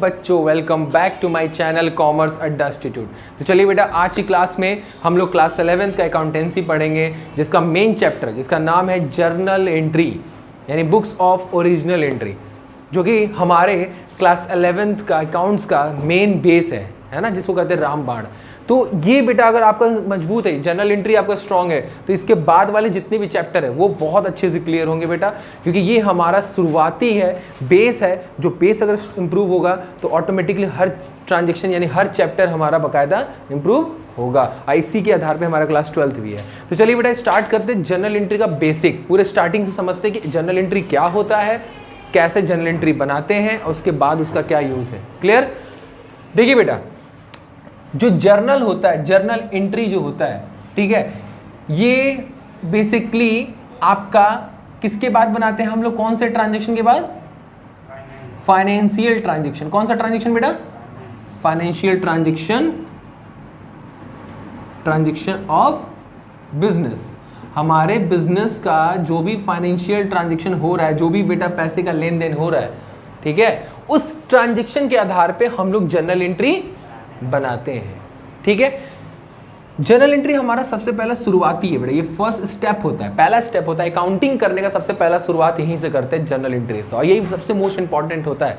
बच्चों, welcome back to my channel commerce Adda institute. तो चलिए बेटा, आज की क्लास में हम लोग क्लास 11th का अकाउंटेंसी पढ़ेंगे, जिसका मेन चैप्टर जिसका नाम है जर्नल एंट्री, यानी बुक्स ऑफ ओरिजिनल एंट्री, जो कि हमारे क्लास 11th का अकाउंट्स का मेन बेस है ना, जिसको कहते हैं रामबाण। तो ये बेटा अगर आपका मजबूत है, जनरल एंट्री आपका स्ट्रांग है, तो इसके बाद वाले जितने भी चैप्टर है वो बहुत अच्छे से क्लियर होंगे बेटा, क्योंकि ये हमारा शुरुआती है, बेस है। जो बेस अगर इंप्रूव होगा तो ऑटोमेटिकली हर ट्रांजेक्शन यानी हर चैप्टर हमारा बाकायदा इंप्रूव होगा। इसी के आधार पे हमारा क्लास 12th भी है। तो चलिए बेटा स्टार्ट करते हैं जनरल एंट्री का बेसिक, पूरे स्टार्टिंग से समझते हैं कि जनरल एंट्री क्या होता है, कैसे जनरल एंट्री बनाते हैं, और उसके बाद उसका क्या यूज है। क्लियर? देखिए बेटा, जो जर्नल होता है, जर्नल एंट्री जो होता है, ठीक है, ये बेसिकली आपका किसके बाद बनाते हैं हम लोग? कौन से ट्रांजैक्शन के बाद? Financial transaction. कौन सा ट्रांजैक्शन बेटा? Financial transaction, transaction of business. हमारे बिजनेस का जो भी फाइनेंशियल ट्रांजैक्शन हो रहा है, जो भी बेटा पैसे का लेन देन हो रहा है, ठीक है, उस ट्रांजैक्शन के आधार पे हम लोग जर्नल एंट्री बनाते हैं। ठीक है, जर्नल एंट्री हमारा सबसे पहला शुरुआती है बेटा, ये फर्स्ट स्टेप होता है, पहला स्टेप होता है अकाउंटिंग करने का। सबसे पहला शुरुआत यहीं से करते हैं जर्नल एंट्री से, और यही सबसे मोस्ट इंपॉर्टेंट होता है।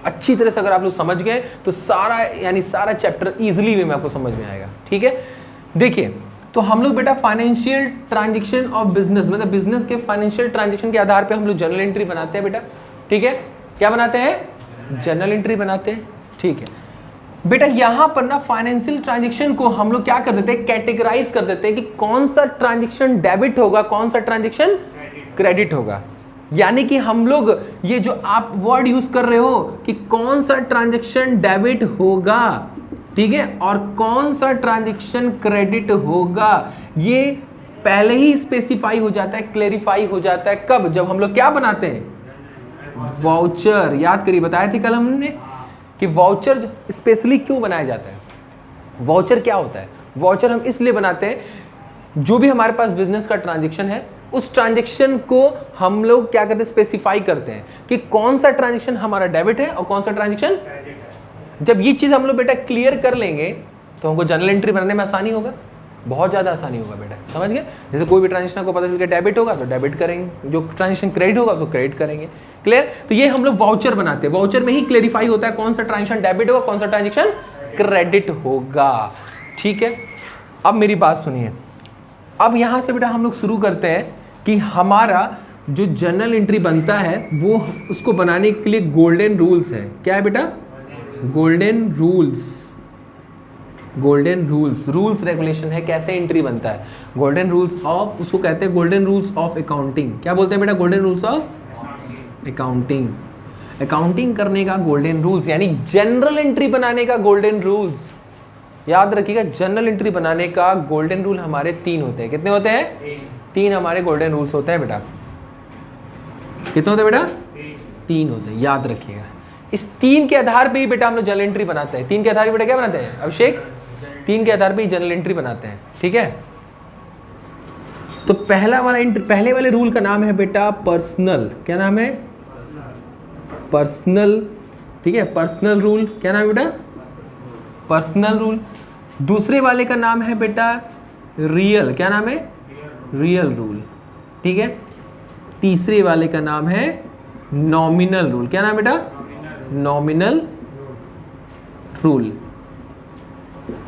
अच्छी तरह से अगर आप लोग समझ गए तो सारा यानी सारा चैप्टर इजीली वे में आपको समझ में आएगा। ठीक है, देखिए, तो हम लोग बेटा फाइनेंशियल ट्रांजेक्शन ऑफ बिजनेस, मतलब बिजनेस के फाइनेंशियल ट्रांजेक्शन के आधार पे हम लोग जर्नल एंट्री बनाते हैं बेटा। ठीक है, क्या बनाते हैं? जर्नल एंट्री बनाते हैं। ठीक है बेटा, यहां पर ना फाइनेंशियल ट्रांजैक्शन को हम लोग क्या कर देते हैं? कैटेगराइज कर देते हैं कि कौन सा ट्रांजैक्शन डेबिट होगा, कौन सा ट्रांजैक्शन क्रेडिट होगा। यानी कि हम लोग ये जो आप वर्ड यूज कर रहे हो कि कौन सा ट्रांजैक्शन डेबिट होगा, ठीक है, और कौन सा ट्रांजैक्शन क्रेडिट होगा, ये पहले ही स्पेसिफाई हो जाता है, क्लेरिफाई हो जाता है। कब? जब हम लोग क्या बनाते हैं? वाउचर। याद करिए, बताए थे कल हमने कि वाउचर स्पेशली क्यों बनाया जाता है। वाउचर क्या होता है? वाउचर हम इसलिए बनाते हैं, जो भी हमारे पास बिजनेस का ट्रांजैक्शन है, उस ट्रांजैक्शन को हम लोग क्या करते हैं? स्पेसिफाई करते हैं कि कौन सा ट्रांजैक्शन हमारा डेबिट है और कौन सा ट्रांजैक्शन। जब ये चीज हम लोग बेटा क्लियर कर लेंगे तो हमको जनरल एंट्री बनाने में आसानी होगा, बहुत ज्यादा आसानी होगा बेटा। समझ गए? जैसे कोई भी ट्रांजैक्शन को पता चल गया डेबिट होगा तो डेबिट करेंगे, जो ट्रांजैक्शन क्रेडिट होगा उसको क्रेडिट करेंगे। क्लियर? तो ये हम लोग वाउचर बनाते हैं, वाउचर में ही क्लेरिफाई होता है कौन सा ट्रांजैक्शन डेबिट होगा, कौन सा ट्रांजैक्शन क्रेडिट होगा। ठीक है, अब मेरी बात सुनिए। अब यहां से बेटा हम लोग शुरू करते हैं कि हमारा जो जनरल एंट्री बनता है वो उसको बनाने के लिए गोल्डन रूल्स है। क्या है बेटा? Golden rules. Golden rules, rules regulation है कैसे एंट्री बनता है। गोल्डन रूल्स ऑफ, उसको कहते हैं गोल्डन रूल्स ऑफ अकाउंटिंग। क्या बोलते हैं बेटा? Golden rules of accounting. Accounting करने का गोल्डन रूल्स, यानी जनरल एंट्री बनाने का गोल्डन रूल्स। याद रखिएगा, जनरल एंट्री बनाने का गोल्डन रूल हमारे 3 होते हैं। कितने होते हैं? 3 हमारे गोल्डन रूल्स होते हैं बेटा। कितने होते हैं बेटा? 3 होते हैं, याद रखिएगा। इस 3 के आधार पे ही बेटा हम लोग जनरल एंट्री बनाते हैं। 3 के आधार पे बेटा क्या बनाते हैं अभिषेक? 3 के आधार पे ही जनरल एंट्री बनाते हैं। ठीक है, तो पहले वाले रूल का नाम है बेटा पर्सनल। क्या नाम है? पर्सनल। ठीक है, पर्सनल रूल। क्या नाम है बेटा? Personal rule. दूसरे वाले का नाम है बेटा रियल। क्या नाम है? Real rule. ठीक है, तीसरे वाले का नाम है नॉमिनल रूल। क्या नाम है बेटा? Nominal rule.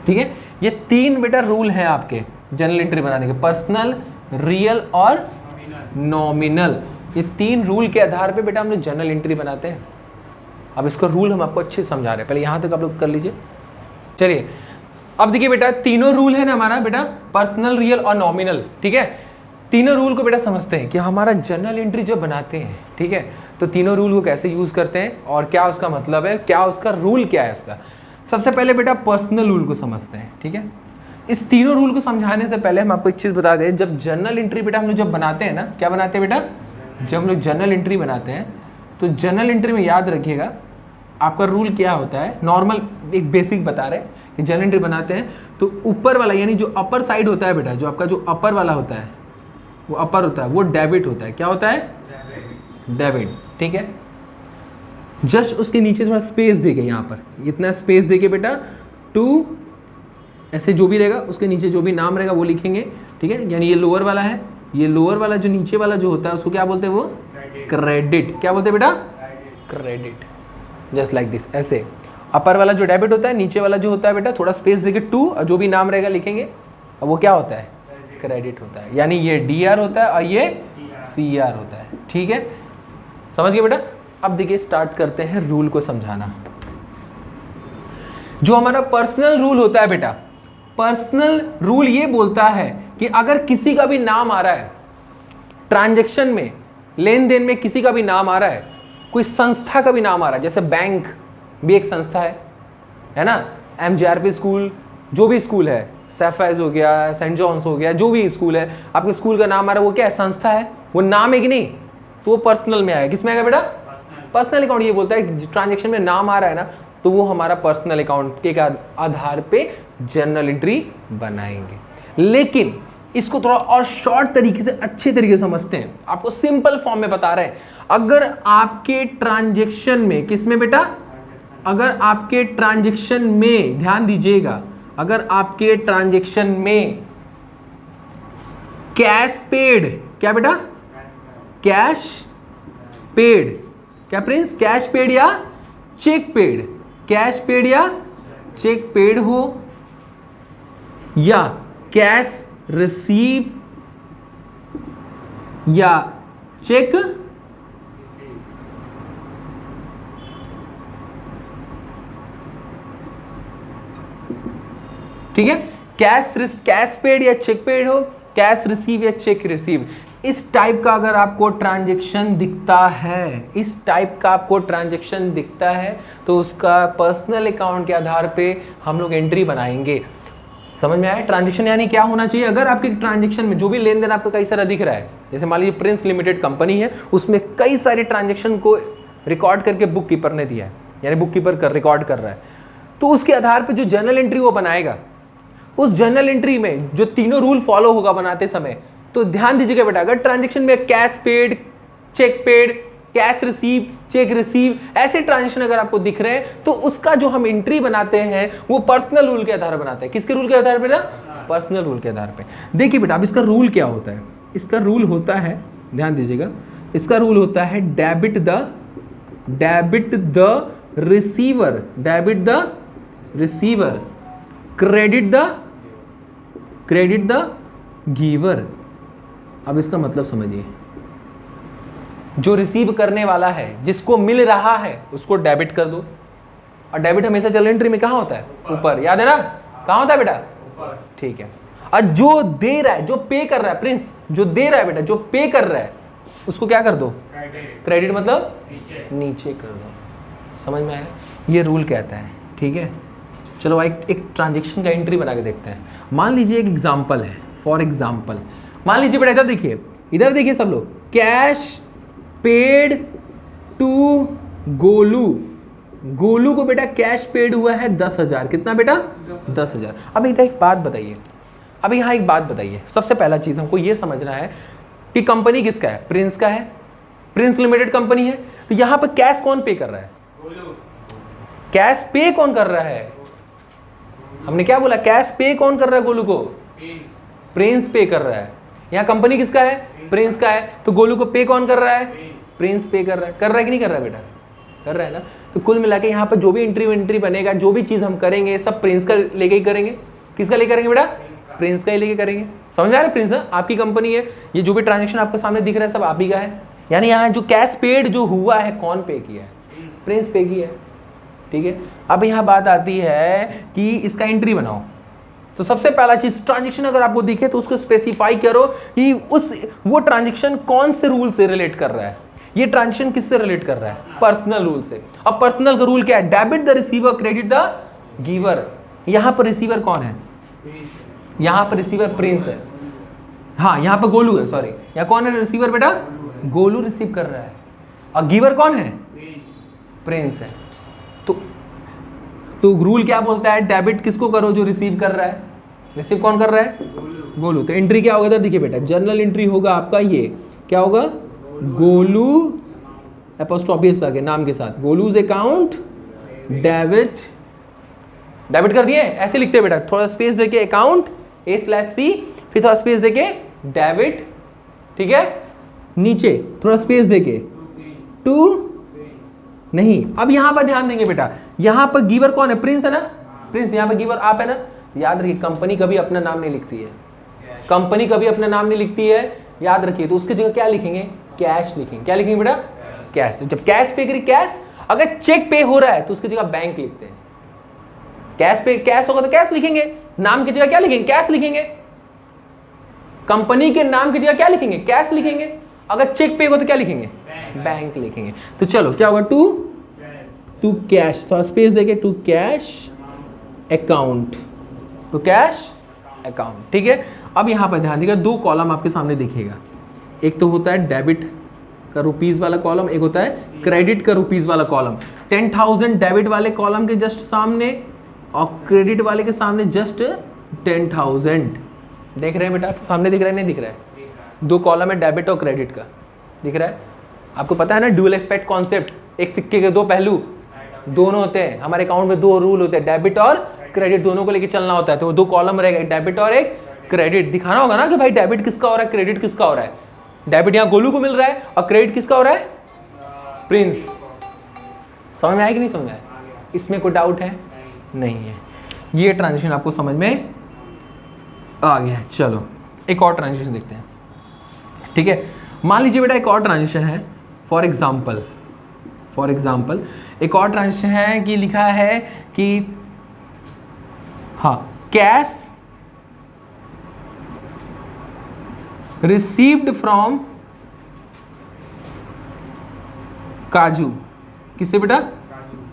ठीक है, ये 3 बेटा रूल है आपके जनरल एंट्री बनाने के, पर्सनल, रियल और नॉमिनल। ये 3 रूल के आधार पे बेटा हम लोग जनरल एंट्री बनाते हैं। अब इसका रूल हम आपको अच्छे से समझा रहे हैं, पहले यहां तक आप लोग कर लीजिए। चलिए, अब देखिए बेटा, तीनों रूल है ना हमारा बेटा, पर्सनल, रियल और नॉमिनल। ठीक है, तीनों रूल को बेटा समझते हैं कि हमारा जनरल एंट्री जब बनाते हैं, ठीक है, तो तीनों रूल को कैसे यूज करते हैं और क्या उसका मतलब है, क्या उसका रूल क्या है उसका। सबसे पहले बेटा पर्सनल रूल को समझते हैं। ठीक है, इस तीनों रूल को समझाने से पहले हम आपको एक चीज बता दें, जब जनरल एंट्री बेटा हम लोग जब बनाते हैं ना, क्या बनाते हैं बेटा? जब हम लोग जनरल एंट्री बनाते हैं तो जनरल एंट्री में याद रखिएगा आपका रूल क्या होता है। नॉर्मल एक बेसिक बता रहे हैं कि जनरल एंट्री बनाते हैं तो ऊपर वाला यानी जो अपर साइड होता है बेटा, जो आपका जो अपर वाला होता है वो अपर होता है, वो डेबिट होता है। क्या होता है? डेबिट। ठीक है, जस्ट उसके नीचे थोड़ा स्पेस देके, यहाँ पर इतना स्पेस देके बेटा टू, ऐसे जो भी रहेगा उसके नीचे जो भी नाम रहेगा वो लिखेंगे, ठीक है। यानी ये लोअर वाला है, ये लोअर वाला जो नीचे वाला जो होता है उसको क्या बोलते हैं, वो क्रेडिट। क्या बोलते हैं बेटा, क्रेडिट। जस्ट लाइक दिस, ऐसे। अपर वाला जो डेबिट होता है, नीचे वाला जो होता है बेटा थोड़ा स्पेस देके टू, और जो भी नाम रहेगा लिखेंगे, और वो क्या होता है, क्रेडिट होता है। यानी ये DR होता है और ये CR होता है, ठीक है। समझ गए बेटा। अब देखिए स्टार्ट करते हैं रूल को समझाना। जो हमारा पर्सनल रूल होता है बेटा, पर्सनल रूल ये बोलता है कि अगर किसी का भी नाम आ रहा है ट्रांजैक्शन में, लेन देन में किसी का भी नाम आ रहा है, कोई संस्था का भी नाम आ रहा है, जैसे बैंक भी एक संस्था है ना, MGRP स्कूल, जो भी स्कूल है, सैफाइज हो गया, सेंट जॉन्स हो गया, जो भी स्कूल है, आपके स्कूल का नाम आ रहा है, वो क्या है, संस्था है, वो नाम है कि नहीं, तो वो पर्सनल में आएगा। किस में आएगा बेटा, पर्सनल अकाउंट। ये बोलता है ट्रांजेक्शन में नाम आ रहा है ना, तो वो हमारा पर्सनल अकाउंट के आधार पे जर्नल एंट्री बनाएंगे। लेकिन इसको थोड़ा और शॉर्ट तरीके से, अच्छे तरीके से समझते हैं, आपको सिंपल फॉर्म में बता रहे हैं। अगर आपके ट्रांजेक्शन में, किस में बेटा, अगर आपके ट्रांजेक्शन में, ध्यान दीजिएगा, अगर आपके ट्रांजेक्शन में कैश पेड, क्या बेटा, कैश पेड, क्या प्रिंस, कैश पेड या चेक पेड, कैश पेड या चेक पेड हो, या कैश रिसीव या चेक ठीक है, कैश पेड या चेक पेड हो, कैश रिसीव या चेक रिसीव, इस टाइप का अगर आपको ट्रांजैक्शन दिखता है, इस टाइप का आपको ट्रांजैक्शन दिखता है, तो उसका पर्सनल अकाउंट के आधार पे हम लोग एंट्री बनाएंगे। समझ में आया। ट्रांजैक्शन यानी क्या होना चाहिए, अगर आपके ट्रांजैक्शन में जो भी लेन देन आपका कई सारा दिख रहा है, जैसे मान लीजिए प्रिंस लिमिटेड कंपनी है, उसमें कई सारे ट्रांजैक्शन को रिकॉर्ड करके बुक कीपर ने दिया है, यानी बुक कीपर रिकॉर्ड कर रहा है, तो उसके आधार पर जो जर्नल एंट्री वो बनाएगा, उस जर्नल एंट्री में जो तीनों रूल फॉलो होगा बनाते समय, तो ध्यान दीजिएगा बेटा, अगर ट्रांजैक्शन में cash paid, cheque paid, cash receive, cheque receive, ऐसे ट्रांजैक्शन अगर आपको दिख रहे हैं, तो उसका जो हम एंट्री बनाते हैं वो पर्सनल रूल के आधार पर बनाते हैं। किसके रूल के आधार पर ना, पर्सनल रूल के आधार पे। देखिए बेटा, अब इसका रूल क्या होता है, इसका रूल होता है, ध्यान दीजिएगा, इसका रूल होता है debit the receiver, debit the receiver, credit the giver. अब इसका मतलब समझिए, जो रिसीव करने वाला है, जिसको मिल रहा है, उसको डेबिट कर दो। और डेबिट हमेशा जर्नल एंट्री में कहाँ होता है, ऊपर, याद है ना, कहाँ होता है बेटा, ऊपर, ठीक है। और जो दे रहा है, जो पे कर रहा है, प्रिंस जो दे रहा है बेटा, जो पे कर रहा है, उसको क्या कर दो, क्रेडिट मतलब नीचे कर दो। समझ में आया, ये रूल कहता है, ठीक है। चलो एक ट्रांजेक्शन का एंट्री बना के देखते हैं। मान लीजिए एक एग्जाम्पल है, फॉर एग्जाम्पल मान लीजिए बेटा, इधर देखिए सब लोग, कैश पेड टू गोलू को बेटा कैश पेड हुआ है 10,000। कितना बेटा, 10,000। अब एक बात बताइए, अब यहाँ एक बात बताइए, सबसे पहला चीज हमको ये समझना है कि कंपनी किसका है, प्रिंस का है, प्रिंस लिमिटेड कंपनी है, तो यहाँ पर कैश कौन पे कर रहा है, कैश पे कौन कर रहा है, हमने क्या बोला, कैश पे कौन कर रहा है, गोलू को, प्रिंस पे कर रहा है। यहाँ कंपनी किसका है, प्रिंस का है, तो गोलू को पे कौन कर रहा है, प्रिंस पे कर रहा है कि नहीं कर रहा है बेटा, कर रहा है ना। तो कुल मिला के यहाँ पर जो भी एंट्री बनेगा, जो भी चीज हम करेंगे, सब प्रिंस का लेके ही करेंगे। किसका लेके करेंगे बेटा, प्रिंस का ही लेके करेंगे। समझ में आ रहा है, प्रिंस आपकी कंपनी है, ये जो भी ट्रांजेक्शन आपके सामने दिख रहा है सब आप ही का है। यानी यहाँ जो कैश पेड जो हुआ है, कौन पे किया है, प्रिंस पे किया है, ठीक है। अब यहाँ बात आती है कि इसका एंट्री बनाओ, तो सबसे पहला चीज, ट्रांजैक्शन अगर आपको दिखे तो उसको स्पेसिफाई करो कि वो ट्रांजैक्शन कौन से रूल से रिलेट कर रहा है। ये ट्रांजैक्शन किससे रिलेट कर रहा है, पर्सनल रूल से। अब पर्सनल का रूल क्या है, debit the receiver, credit the giver. यहाँ पर रिसीवर कौन है, यहाँ पर रिसीवर प्रिंस है, हाँ यहाँ पर गोलू है, सॉरी, यहाँ कौन है रिसीवर बेटा, गोलू रिसीव कर रहा है, और गिवर कौन है, प्रिंस है। तो रूल क्या बोलता है, डेबिट किसको करो, जो रिसीव कर रहा है, रिसीव कौन कर रहा है, गोलू। तो एंट्री क्या होगा, इधर देखिए बेटा, जर्नल एंट्री होगा आपका, ये क्या होगा, गोलू एपोस्ट्रोफी लगे नाम के साथ, गोलूज अकाउंट डेबिट, डेबिट कर दिए, ऐसे लिखते हैं बेटा, थोड़ा स्पेस देके अकाउंट A/C, फिर थोड़ा स्पेस देके डेबिट, ठीक है, नीचे थोड़ा स्पेस देके टू, नहीं, अब यहां पर ध्यान देंगे बेटा, यहां पर गिवर कौन है, प्रिंस है ना, प्रिंस, यहां पर गिवर आप है ना, याद रखिए कंपनी कभी अपना नाम नहीं लिखती है, कंपनी कभी अपना नाम नहीं लिखती है, याद रखिए, तो उसकी जगह क्या लिखेंगे, कैश लिखेंगे, क्या लिखेंगे बेटा, कैश, जब कैश पे करिए कैश, अगर चेक पे हो रहा है तो उसकी जगह बैंक लिखते हैं, कैश पे कैश होगा तो कैश लिखेंगे, नाम की जगह क्या लिखेंगे, कैश लिखेंगे, कंपनी के नाम की जगह क्या लिखेंगे, कैश लिखेंगे, अगर चेक पे होगा तो क्या लिखेंगे, बैंक लिखेंगे। तो चलो क्या होगा, टू कैश, थोड़ा स्पेस देके to cash account, to cash account, ठीक है। अब यहां पर ध्यान दीजिएगा, दो कॉलम आपके सामने दिखेगा, एक तो होता है डेबिट का रुपीज वाला कॉलम, एक होता है क्रेडिट का रुपीज वाला कॉलम। 10,000 डेबिट वाले कॉलम के जस्ट सामने और क्रेडिट वाले के सामने जस्ट 10,000, देख रहे हैं बेटा, सामने दिख रहा है, नहीं दिख रहा है, दो कॉलम है डेबिट और क्रेडिट का, दिख रहा है, आपको पता है ना ड्यूअल एस्पेक्ट कॉन्सेप्ट, एक सिक्के के दो पहलू दोनों होते हैं, हमारे अकाउंट में दो रूल होते हैं, डेबिट और क्रेडिट दोनों को लेके चलना होता है, तो दो कॉलम रहेगा, एक डेबिट और एक क्रेडिट, दिखाना होगा ना कि भाई डेबिट किसका हो रहा है, क्रेडिट किसका हो रहा है, डेबिट यहाँ गोलू को मिल रहा है और क्रेडिट किसका हो रहा है, प्रिंस। समझ में आया कि नहीं समझ में आया, इसमें कोई डाउट है, नहीं है, ये ट्रांजेक्शन आपको समझ में आ गया है। चलो एक और ट्रांजेक्शन देखते हैं, ठीक है, मान लीजिए बेटा एक और ट्रांजेक्शन है, फॉर एग्जाम्पल एक और ट्रांजेक्शन है कि लिखा है कि हाँ, कैश रिसीव्ड फ्रॉम काजू, किससे बेटा,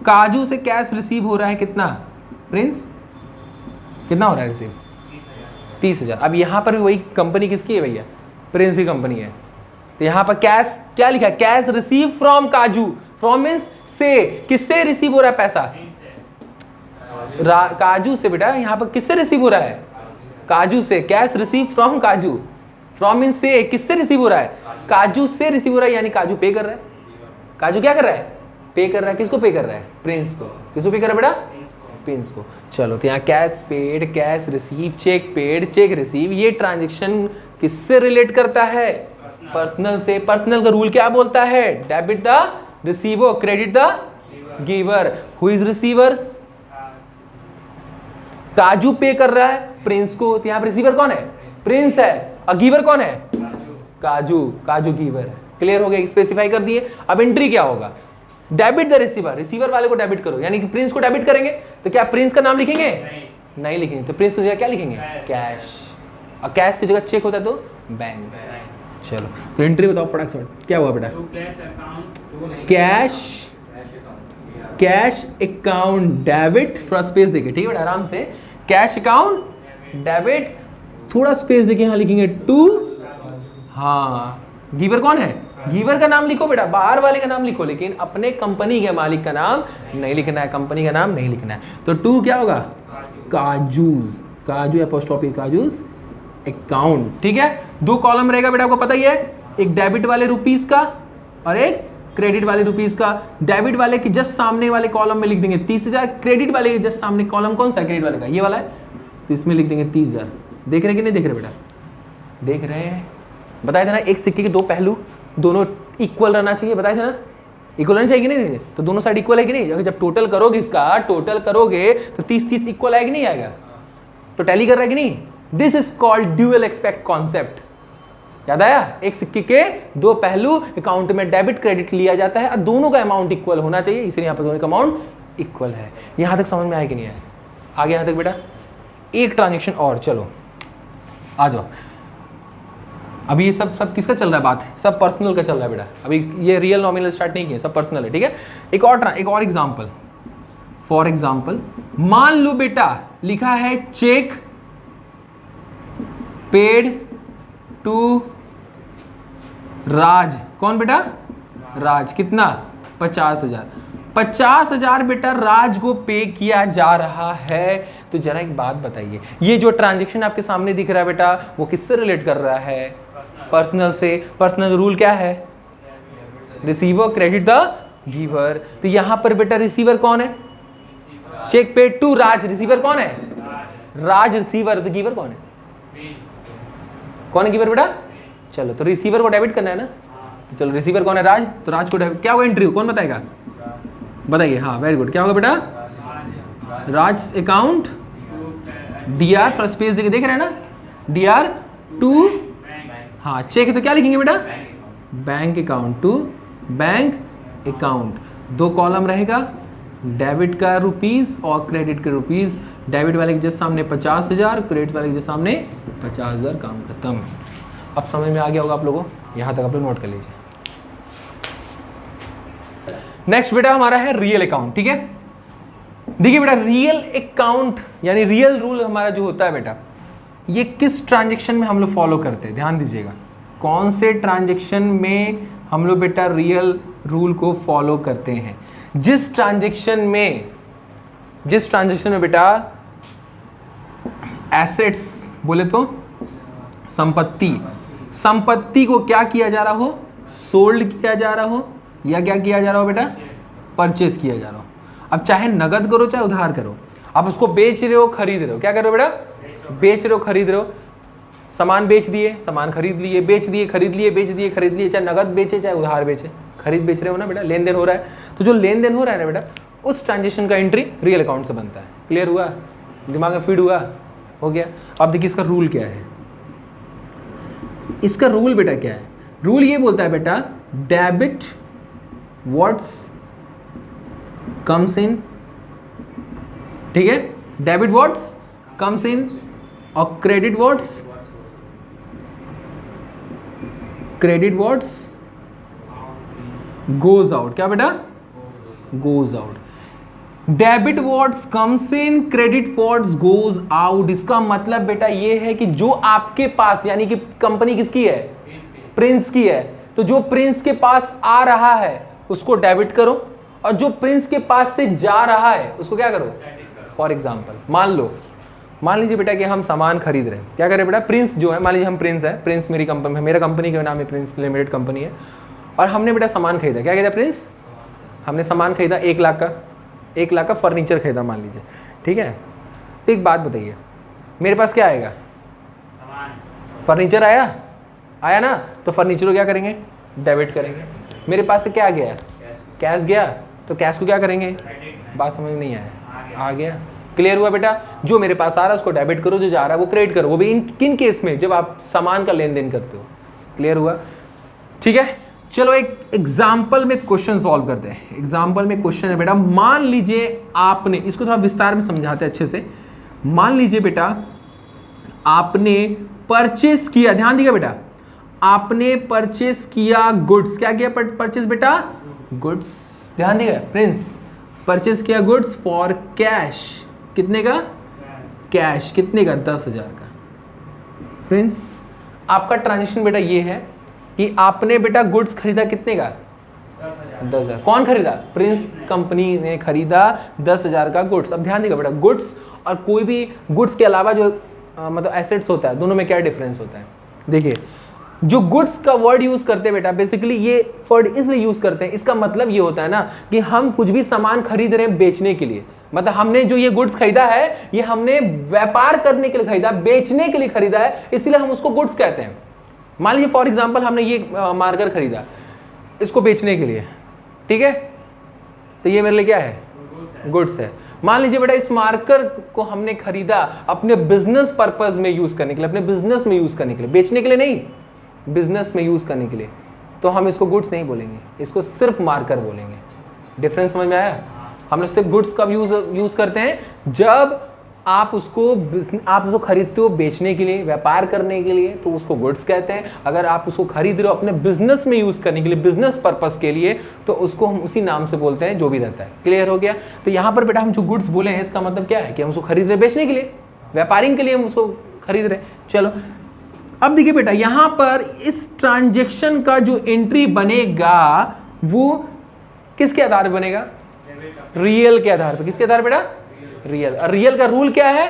काजू से कैश रिसीव हो रहा है, कितना प्रिंस, कितना हो रहा है रिसीव, 30,000। अब यहां पर भी वही कंपनी किसकी है भैया, प्रिंस की कंपनी है, तो यहां पर कैश क्या लिखा है, कैश रिसीव फ्रॉम काजू, फ्रॉम मींस से, किससे रिसीव हो रहा है पैसा, काजू से बेटा, यहां पर किससे रिसीव हो रहा है, काजू से, कैश रिसीव फ्रॉम काजू, फ्रॉम मींस से, किससे रिसीव हो रहा है, काजू से रिसीव हो रहा है, यानी काजू पे कर रहा है, काजू क्या कर रहा है, पे कर रहा है, किसको पे कर रहा है, प्रिंस को, किसको पे कर रहा है बेटा, प्रिंस को। चलो तो यहाँ cash paid, cash receive, cheque paid, cheque receive, ये ट्रांजेक्शन किससे रिलेट करता है, पर्सनल से। पर्सनल का रूल क्या बोलता है, debit the receiver, credit the giver, who is receiver, काजू पे कर रहा है प्रिंस को, तो यहाँ पर रिसीवर कौन है, प्रिंस है, और गिवर कौन है, काजू, काजू गिवर है, क्लियर हो गया, स्पेसिफाई कर दिए। अब एंट्री क्या होगा, डेबिट द रिसीवर, रिसीवर वाले को डेबिट करो, यानी कि प्रिंस को डेबिट करेंगे, तो क्या प्रिंस का नाम लिखेंगे, नहीं लिखेंगे, तो प्रिंस की जगह क्या लिखेंगे, कैश, और कैश की जगह चेक होता है तो बैंक। चलो तो एंट्री बताओ फटाक से, क्या हुआ बेटा, कैश अकाउंट डेबिट, थोड़ा स्पेस देके, ठीक है बेटा, आराम से, कैश अकाउंट डेबिट, थोड़ा स्पेस देके यहाँ लिखेंगे टू, हाँ, गिवर कौन है, गिवर का नाम लिखो बेटा, बाहर वाले का नाम लिखो, लेकिन अपने कंपनी के मालिक का नाम नहीं लिखना है, कंपनी का नाम नहीं लिखना है। तो टू क्या होगा, काजूज, काजू एपोस्ट्रोफी काजूज अकाउंट, ठीक है। दो कॉलम रहेगा बेटा, आपको पता ही है, एक डेबिट वाले रुपीस का और एक क्रेडिट वाले रुपीस का। डेबिट वाले के जस्ट सामने वाले कॉलम में लिख देंगे 30,000, क्रेडिट वाले के जस्ट सामने कॉलम कौन सा है, क्रेडिट वाले का, ये वाला है, तो इसमें लिख देंगे 30,000। देख रहे कि नहीं देख रहे बेटा, देख रहे हैं, बताया था ना, एक सिक्के के दो पहलू, दोनों इक्वल रहना चाहिए, बताया था ना, इक्वल रहना चाहिए कि नहीं, तो दोनों साइड इक्वल है कि नहीं, अगर जब टोटल करोगे इसका, टोटल करोगे तो 30-30 इक्वल आएगा कि नहीं आएगा, तो टैली कर रहा है कि नहीं, this is called dual expect concept. याद आया, एक सिक्के के दो पहलू, अकाउंट में डेबिट क्रेडिट लिया जाता है और दोनों का अमाउंट इक्वल होना चाहिए, इसलिए यहाँ पर दोनों का अमाउंट इक्वल है। यहाँ तक समझ में आया कि नहीं आया, आगे यहाँ तक बेटा, एक ट्रांजेक्शन और, चलो आ जाओ। अभी ये सब किसका चल रहा है बात, सब पर्सनल का चल रहा है बेटा, अभी ये रियल नॉमिनल स्टार्ट नहीं किया, सब पर्सनल है, ठीक है। एक और एग्जांपल, फॉर एग्जांपल मान लो बेटा लिखा है चेक पेड टू राज, कौन बेटा, राज, कितना, 50,000, 50,000 बेटा राज को पे किया जा रहा है। तो जरा एक बात बताइए, ये जो ट्रांजेक्शन आपके सामने दिख रहा है बेटा, वो किससे रिलेट कर रहा है, पर्सनल से। पर्सनल रूल क्या है, रिसीवर क्रेडिट द गिवर। तो यहां पर बेटा रिसीवर कौन है? Cheque paid to Raj, receiver कौन है? राज रिसीवर, तो गिवर कौन है? कौन है गिवर बेटा? चलो तो रिसीवर को डेबिट करना है ना, तो चलो रिसीवर कौन है? राज, तो राज को डेबिट। क्या होगा एंट्री, कौन बताएगा? बताइए। हाँ वेरी गुड, क्या होगा बेटा? राज अकाउंट डीआर, थोड़ा स्पेस देके देख रहे हैं ना, डीआर टू, हाँ चेक है तो क्या लिखेंगे बेटा? Bank account to bank account. दो कॉलम रहेगा, डेबिट का रुपीस और क्रेडिट के रुपीस। डेबिट वाले के जस्ट सामने 50,000, क्रेडिट वाले के जस्ट सामने 50,000, काम खत्म। अब समझ में आ गया होगा आप लोगों को, यहां तक आप लोग नोट कर लीजिए। नेक्स्ट बेटा हमारा है रियल अकाउंट, ठीक है। देखिए बेटा रियल अकाउंट यानी रियल रूल हमारा जो होता है बेटा, ये किस ट्रांजेक्शन में हम लोग फॉलो करते हैं, ध्यान दीजिएगा। कौन से ट्रांजेक्शन में हम लोग बेटा रियल रूल को फॉलो करते हैं? जिस ट्रांजेक्शन में बेटा एसेट्स बोले तो संपत्ति को क्या किया जा रहा हो? सोल्ड किया जा रहा हो, या क्या किया जा रहा हो बेटा? परचेज किया जा रहा हो। अब चाहे नगद करो चाहे उधार करो, आप उसको बेच रहे हो खरीद रहे हो, क्या कर रहे हो बेटा? बेच रहे हो खरीद रहे हो। सामान बेच दिए, सामान खरीद लिए, बेच दिए खरीद लिए, बेच दिए खरीद लिए, चाहे नगद बेचे चाहे उधार बेचे, खरीद बेच रहे हो ना बेटा, लेन देन हो रहा है। तो जो लेन देन हो रहा है ना बेटा, उस ट्रांजेक्शन का एंट्री रियल अकाउंट से बनता है। क्लियर हुआ? दिमाग में फीड हुआ? हो गया। अब देखिए इसका रूल क्या है। इसका रूल बेटा क्या है? रूल ये बोलता है बेटा डेबिट व्हाट्स कम्स इन, ठीक है, डेबिट व्हाट्स कम्स इन और क्रेडिट व्हाट्स गोज आउट। क्या बेटा? Goes out. Debit what's comes in, credit what's goes out. इसका मतलब बेटा ये है कि जो आपके पास, यानी कि कंपनी किसकी है? प्रिंस की है, तो जो प्रिंस के पास आ रहा है उसको डेबिट करो, और जो प्रिंस के पास से जा रहा है उसको क्या करो? फॉर एग्जाम्पल मान लीजिए बेटा कि हम सामान खरीद रहे हैं, क्या करें बेटा? प्रिंस जो है, मान लीजिए हम प्रिंस है, प्रिंस मेरी कंपनी है, मेरा कंपनी का नाम है प्रिंस लिमिटेड कंपनी है, और हमने बेटा सामान खरीदा। क्या खरीदा प्रिंस? हमने सामान खरीदा 1 लाख का, 1 लाख का फर्नीचर खरीदा मान लीजिए, ठीक है। तो एक बात बताइए, मेरे पास क्या आएगा? फर्नीचर आया ना, तो फर्नीचर को क्या करेंगे? डेबिट करेंगे। मेरे पास से क्या गया? कैश गया, तो कैश को क्या करेंगे? बात समझ नहीं आया? आ गया। क्लियर हुआ बेटा? जो मेरे पास आ रहा है उसको डेबिट करो, जो जा रहा है वो क्रेडिट करो। वो भी किन केस में? जब आप सामान का लेन देन करते हो। क्लियर हुआ? ठीक है, चलो एक एग्जाम्पल में क्वेश्चन सॉल्व करते हैं। एग्जाम्पल में क्वेश्चन है बेटा, मान लीजिए आपने, इसको थोड़ा विस्तार में समझाते हैं अच्छे से। मान लीजिए बेटा आपने परचेस किया, ध्यान दिया बेटा, आपने परचेस किया गुड्स। क्या किया परचेस बेटा? गुड्स। ध्यान दिया, प्रिंस परचेस किया गुड्स फॉर कैश। कितने का? कैश। कितने का? 10,000 का। प्रिंस आपका ट्रांजेक्शन बेटा ये है कि आपने बेटा गुड्स खरीदा कितने का? 10,000। कौन खरीदा? प्रिंस कंपनी ने खरीदा 10,000 का गुड्स। अब ध्यान देगा बेटा, गुड्स और कोई भी गुड्स के अलावा जो मतलब एसेट्स होता है, दोनों में क्या डिफरेंस होता है? देखिए, जो गुड्स का वर्ड यूज करते हैं बेटा, बेसिकली ये वर्ड इसलिए यूज करते हैं, इसका मतलब ये होता है ना कि हम कुछ भी सामान खरीद रहे हैं बेचने के लिए। मतलब हमने जो ये गुड्स खरीदा है, ये हमने व्यापार करने के लिए खरीदा, बेचने के लिए खरीदा है, इसलिए हम उसको गुड्स कहते हैं। मान लीजिए फॉर एग्जांपल हमने ये मार्कर खरीदा, इसको बेचने के लिए, ठीक है, तो ये मेरे लिए क्या है? गुड्स है। मान लीजिए बेटा इस मार्कर को हमने खरीदा अपने बिजनेस पर्पस में यूज करने के लिए, अपने बिजनेस में यूज करने के लिए, बेचने के लिए नहीं, बिजनेस में यूज करने के लिए, तो हम इसको गुड्स नहीं बोलेंगे, इसको सिर्फ मार्कर बोलेंगे। डिफरेंस समझ में आया? हम लोग सिर्फ गुड्स कब यूज करते हैं? जब आप उसको खरीदते हो बेचने के लिए, व्यापार करने के लिए, तो उसको गुड्स कहते हैं। अगर आप उसको खरीद रहे हो अपने बिजनेस में यूज करने के लिए, बिजनेस पर्पस के लिए, तो उसको हम उसी नाम से बोलते हैं जो भी रहता है। क्लियर हो गया? तो यहाँ पर बेटा हम जो गुड्स बोले हैं, इसका मतलब क्या है कि हम उसको खरीद रहे बेचने के लिए, व्यापारिंग के लिए हम उसको खरीद रहे। चलो अब देखिए बेटा, यहाँ पर इस ट्रांजेक्शन का जो एंट्री बनेगा वो किसके आधार पर बनेगा? रियल के आधार पर। किसके आधार पर बेटा? रियल। रियल का रूल क्या है?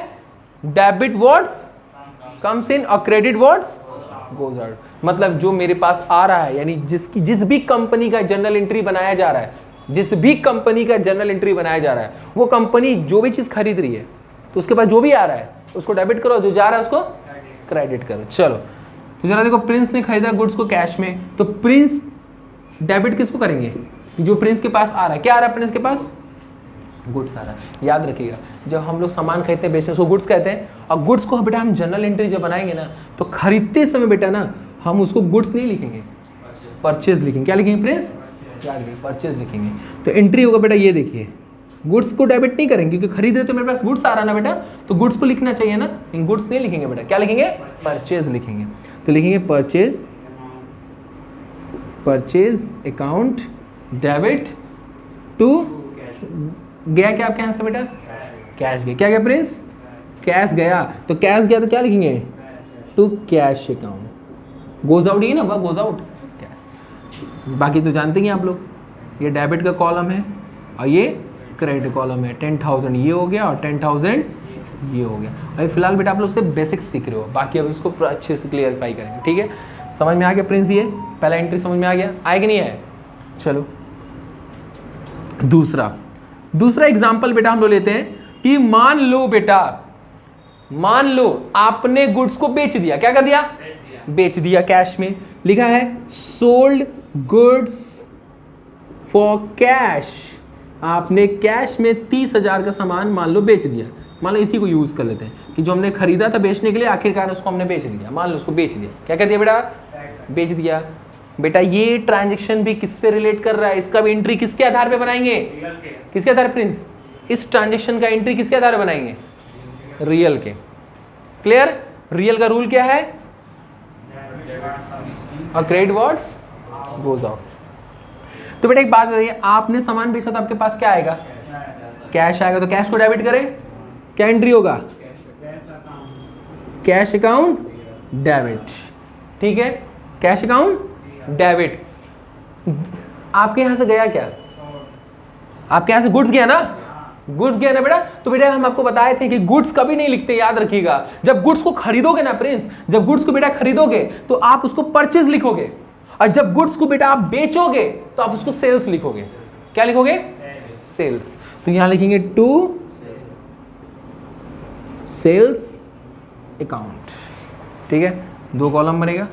डेबिट व्हाट्स कम्स इन और क्रेडिट व्हाट्स गोज आउट। मतलब जो मेरे पास आ रहा है, यानी जिस भी कंपनी का जर्नल एंट्री बनाया जा रहा है, जिस भी कंपनी का जर्नल एंट्री बनाया जा रहा है, वो कंपनी जो भी चीज खरीद रही है तो उसके पास जो भी आ रहा है उसको डेबिट करो, जो जा रहा है उसको क्रेडिट करो। चलो तो जरा देखो, प्रिंस ने खरीदा गुड्स को कैश में, तो प्रिंस डेबिट किसको करेंगे? जो प्रिंस के पास आ रहा है, क्या आ रहा है प्रिंस के पास? गुड्स आ रहा है। याद रखिएगा, जब हम लोग सामान खरीदते हैं, बेचते हैं, उसको गुड्स कहते हैं। और गुड्स को बेटा हम जर्नल एंट्री जब बनाएंगे ना, तो खरीदते समय बेटा ना हम उसको गुड्स नहीं लिखेंगे, परचेज लिखेंगे। क्या लिखेंगे प्रिंस? याद रखिए, परचेज लिखेंगे। तो एंट्री होगा बेटा, ये देखिए, गुड्स को डेबिट नहीं करेंगे क्योंकि खरीद रहे तो मेरे पास गुड्स आ रहा ना बेटा, तो गुड्स को लिखना चाहिए ना, गुड्स नहीं लिखेंगे बेटा। क्या लिखेंगे? परचेज लिखेंगे। तो लिखेंगे परचेज अकाउंट डेबिट टू, गया क्या आपके यहाँ से बेटा? कैश गया। क्या गया प्रिंस? कैश गया। तो कैश गया तो क्या लिखेंगे? To cash account. Goes out, ये ना गोज आउट कैश। बाकी तो जानते ही आप लोग, ये डेबिट का कॉलम है और ये क्रेडिट कॉलम है। 10,000 ये हो गया और 10,000 ये हो गया। अभी फिलहाल बेटा आप लोग से बेसिक सीख रहे हो, बाकी अब इसको अच्छे से क्लियरिफाई करेंगे। ठीक है, समझ में आ गया प्रिंस? ये पहला एंट्री समझ में आ गया? आए कि नहीं आए? चलो दूसरा एग्जाम्पल बेटा हम लोग लेते हैं कि मान लो बेटा, मान लो आपने गुड्स को बेच दिया। क्या कर दिया? बेच दिया। कैश में लिखा है सोल्ड गुड्स फॉर कैश। आपने कैश में 30,000 का सामान मान लो बेच दिया। मान लो इसी को यूज कर लेते हैं कि जो हमने खरीदा था बेचने के लिए, आखिरकार उसको हमने बेच दिया। मान लो उसको बेच दिया। क्या कर दिया बेटा? बेच दिया। बेटा ये ट्रांजैक्शन भी किससे रिलेट कर रहा है? इसका भी एंट्री किसके आधार पे बनाएंगे? किसके आधार प्रिंस? इस ट्रांजैक्शन का एंट्री किसके आधार पे बनाएंगे? रियल के। क्लियर? रियल का रूल क्या है? Credit what's goes out. तो बेटा एक बात बताइए, आपने सामान बेचा तो आपके पास क्या आएगा? कैश आएगा। तो कैश को डेबिट करें, क्या एंट्री होगा? Cash account debit. ठीक है, कैश अकाउंट डेबिट। आपके यहां से गया क्या? आपके यहां से गुड्स गया ना? गुड्स गया ना बेटा? तो बेटा हम आपको बताए थे कि गुड्स कभी नहीं लिखते, याद रखिएगा। जब गुड्स को खरीदोगे ना प्रिंस, जब गुड्स को बेटा खरीदोगे तो आप उसको परचेज लिखोगे, और जब गुड्स को बेटा आप बेचोगे तो आप उसको सेल्स लिखोगे। क्या लिखोगे? सेल्स। तो यहां लिखेंगे टू सेल्स अकाउंट। ठीक है, 2 कॉलम बनेगा,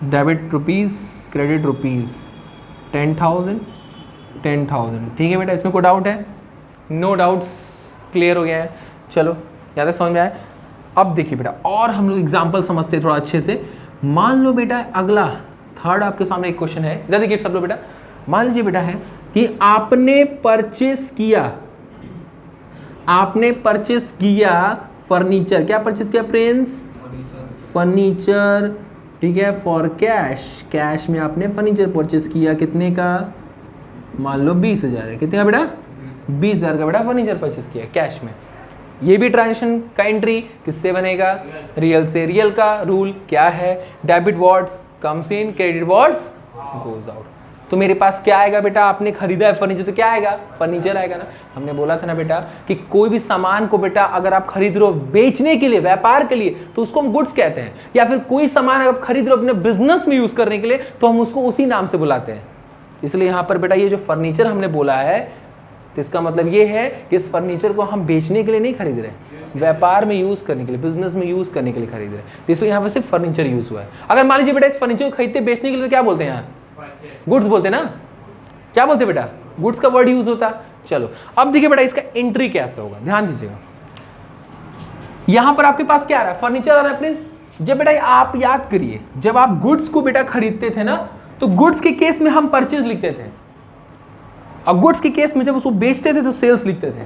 डेबिट रुपीज, क्रेडिट रुपीज, 10,000 10,000। ठीक है बेटा, इसमें कोई डाउट है? नो डाउट्स, क्लियर हो गया है। चलो ज़्यादा समझ में आया। अब देखिए बेटा, और हम लोग एग्जाम्पल समझते हैं थोड़ा अच्छे से। मान लो बेटा अगला थर्ड आपके सामने एक क्वेश्चन है, इधर देखिए सब लोग बेटा। मान लीजिए बेटा है कि आपने परचेस किया, आपने परचेस किया फर्नीचर। क्या परचेस किया प्रिंस? फर्नीचर। ठीक है, फॉर कैश। कैश में आपने फर्नीचर परचेस किया, कितने का? मान लो 20,000 है। कितने का बेटा? 20,000 का बेटा फर्नीचर परचेस किया कैश में। ये भी ट्रांजैक्शन का एंट्री किससे बनेगा? रियल से। रियल का रूल क्या है? Debit what's comes in, credit what's goes out. तो मेरे पास क्या आएगा बेटा? आपने खरीदा है फर्नीचर तो क्या आएगा? फर्नीचर आएगा ना। हमने बोला था ना बेटा कि कोई भी सामान को बेटा अगर आप खरीद रहे हो बेचने के लिए, व्यापार के लिए, तो उसको हम गुड्स कहते हैं। या फिर कोई सामान अगर आप खरीद रहे हो अपने बिजनेस में यूज करने के लिए, तो हम उसको उसी नाम से बुलाते हैं। इसलिए यहाँ पर बेटा ये जो फर्नीचर हमने बोला है, तो इसका मतलब ये है कि इस फर्नीचर को हम बेचने के लिए नहीं खरीद रहे, व्यापार में यूज करने के लिए, बिजनेस में यूज करने के लिए खरीद रहे हैं। तो इसलिए यहाँ पर सिर्फ फर्नीचर यूज हुआ है। अगर मान लीजिए बेटा इस फर्नीचर को खरीदते बेचने के लिए तो क्या बोलते हैं? यहाँ गुड्स बोलते हैं ना। क्या बोलते बेटा? गुड्स का वर्ड यूज होता। चलो अब देखिए बेटा इसका एंट्री कैसे होगा, ध्यान दीजिएगा। यहां पर आपके पास क्या आ रहा है? फर्नीचर आ रहा है प्लीज। जब बेटा आप याद करिए, जब आप गुड्स को बेटा खरीदते थे ना, तो गुड्स के केस में हम परचेज लिखते थे, और गुड्स के केस में जब उसको बेचते थे तो सेल्स लिखते थे,